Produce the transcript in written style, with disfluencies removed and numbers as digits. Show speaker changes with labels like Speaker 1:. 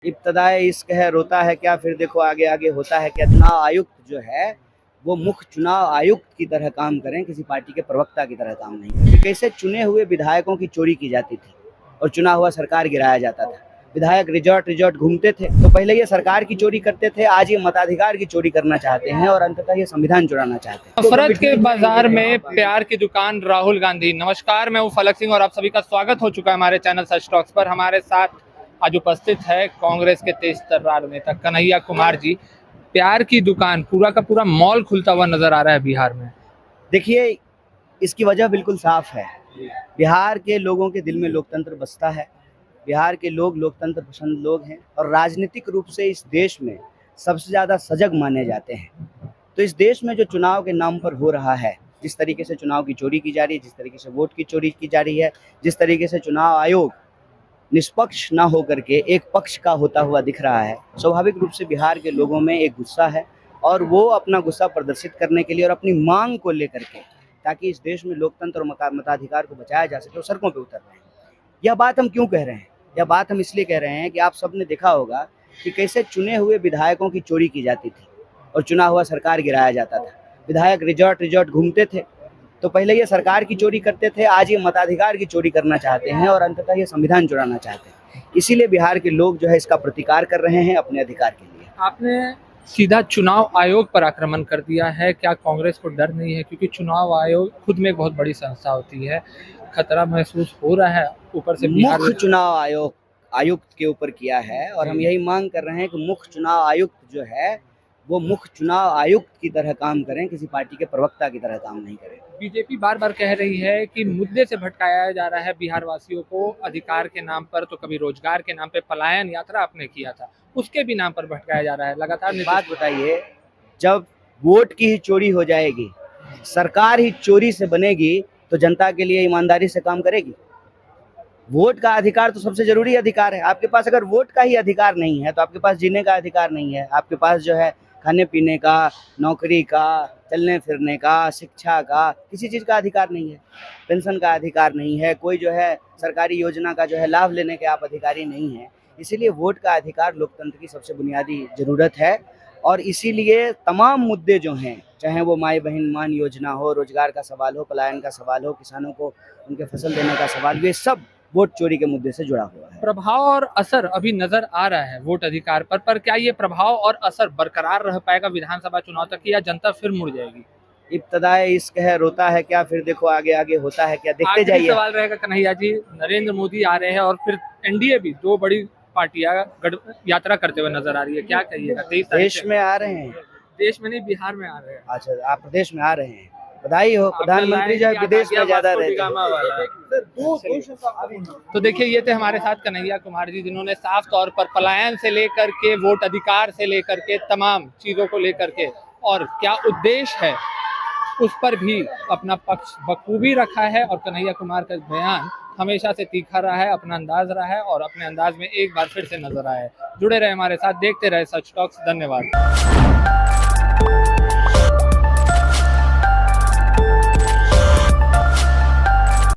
Speaker 1: इब्तदाए इश्क है रोता है क्या, फिर देखो आगे आगे होता है क्या। चुनाव आयुक्त जो है वो मुख्य चुनाव आयुक्त की तरह काम करें, किसी पार्टी के प्रवक्ता की तरह काम नहीं। कैसे चुने हुए विधायकों की चोरी की जाती थी और चुना हुआ सरकार गिराया जाता था। विधायक रिजॉर्ट घूमते थे, तो पहले ये सरकार की चोरी करते थे, आज ये मताधिकार की चोरी करना चाहते हैं और अंततः ये संविधान चुराना चाहते हैं।
Speaker 2: नफरत के बाजार में प्यार की दुकान राहुल गांधी। नमस्कार, मैं हूं फलक सिंह और आप सभी का स्वागत हो चुका है हमारे चैनल सच टॉक्स पर। हमारे साथ आज उपस्थित है कांग्रेस के तेज तर्रार नेता कन्हैया कुमार जी। प्यार की दुकान, पूरा का पूरा मॉल खुलता हुआ नजर आ रहा है बिहार में।
Speaker 1: देखिए, इसकी वजह बिल्कुल साफ है। बिहार के लोगों के दिल में लोकतंत्र बसता है। बिहार के लोग लोकतंत्र पसंद लोग हैं और राजनीतिक रूप से इस देश में सबसे ज़्यादा सजग माने जाते हैं। तो इस देश में जो चुनाव के नाम पर हो रहा है, जिस तरीके से चुनाव की चोरी की जा रही है, जिस तरीके से वोट की चोरी की जा रही है, जिस तरीके से चुनाव आयोग निष्पक्ष ना होकर के एक पक्ष का होता हुआ दिख रहा है, स्वाभाविक रूप से बिहार के लोगों में एक गुस्सा है और वो अपना गुस्सा प्रदर्शित करने के लिए और अपनी मांग को लेकर के, ताकि इस देश में लोकतंत्र और मताधिकार को बचाया जा सके, वो सड़कों पर उतर रहे हैं। यह बात हम क्यों कह रहे हैं? यह बात हम इसलिए कह रहे हैं कि आप सबने देखा होगा कि कैसे चुने हुए विधायकों की चोरी की जाती थी और चुना हुआ सरकार गिराया जाता था। विधायक रिजॉर्ट घूमते थे, तो पहले ये सरकार की चोरी करते थे, आज ये मताधिकार की चोरी करना चाहते हैं और अंततः ये संविधान चुराना चाहते हैं। इसीलिए बिहार के लोग जो है इसका प्रतिकार कर रहे हैं अपने अधिकार के लिए।
Speaker 2: आपने सीधा चुनाव आयोग पर आक्रमण कर दिया है, क्या कांग्रेस को डर नहीं है? क्योंकि चुनाव आयोग खुद में एक बहुत बड़ी संस्था होती है, खतरा महसूस हो रहा है ऊपर से?
Speaker 1: मुख्य चुनाव आयुक्त के ऊपर किया है और हम यही मांग कर रहे हैं कि मुख्य चुनाव आयुक्त जो है वो मुख्य चुनाव आयुक्त की तरह काम करें, किसी पार्टी के प्रवक्ता की तरह काम नहीं करें।
Speaker 2: बीजेपी बार बार कह रही है कि मुद्दे से भटकाया जा रहा है बिहार वासियों को, अधिकार के नाम पर, तो कभी रोजगार के नाम पे पलायन यात्रा आपने किया था, उसके भी नाम पर भटकाया जा रहा है लगातार।
Speaker 1: बात बताइए, जब वोट की ही चोरी हो जाएगी, सरकार ही चोरी से बनेगी, तो जनता के लिए ईमानदारी से काम करेगी? वोट का अधिकार तो सबसे जरूरी अधिकार है। आपके पास अगर वोट का ही अधिकार नहीं है तो आपके पास जीने का अधिकार नहीं है। आपके पास जो है खाने पीने का, नौकरी का, चलने फिरने का, शिक्षा का, किसी चीज़ का अधिकार नहीं है। पेंशन का अधिकार नहीं है, कोई जो है सरकारी योजना का जो है लाभ लेने के आप अधिकारी नहीं हैं। इसीलिए वोट का अधिकार लोकतंत्र की सबसे बुनियादी ज़रूरत है और इसीलिए तमाम मुद्दे जो हैं, चाहे वो माई बहन मान योजना हो, रोजगार का सवाल हो, पलायन का सवाल हो, किसानों को उनके फसल देने का सवाल, ये सब वोट चोरी के मुद्दे से जुड़ा हुआ है।
Speaker 2: प्रभाव और असर अभी नजर आ रहा है वोट अधिकार पर क्या ये प्रभाव और असर बरकरार रह पाएगा विधानसभा चुनाव तक, या जनता फिर मुड़ जाएगी?
Speaker 1: इब्तदाए इश्क है रोता है क्या, फिर देखो आगे आगे होता है क्या। देखते जाइए।
Speaker 2: सवाल रहेगा कन्हैया जी, नरेंद्र मोदी आ रहे हैं और फिर एनडीए भी, दो बड़ी पार्टियां यात्रा करते हुए नजर आ रही है, क्या कहिएगा?
Speaker 1: देश में आ रहे हैं?
Speaker 2: देश में नहीं, बिहार में आ रहे हैं।
Speaker 1: अच्छा, आप प्रदेश में आ रहे हैं, बधाई हो। प्रधानमंत्री जो है विदेश में ज्यादा रहते हैं।
Speaker 2: तो देखिए, ये थे हमारे साथ कन्हैया कुमार जी, जिन्होंने साफ तौर पर पलायन से लेकर के वोट अधिकार से लेकर के तमाम चीजों को लेकर के और क्या उद्देश्य है उस पर भी अपना पक्ष बखूबी रखा है। और कन्हैया कुमार का बयान हमेशा से तीखा रहा है, अपना अंदाज रहा है और अपने अंदाज में एक बार फिर से नजर आया है। जुड़े रहे हमारे साथ, देखते रहे सच टॉक्स। धन्यवाद।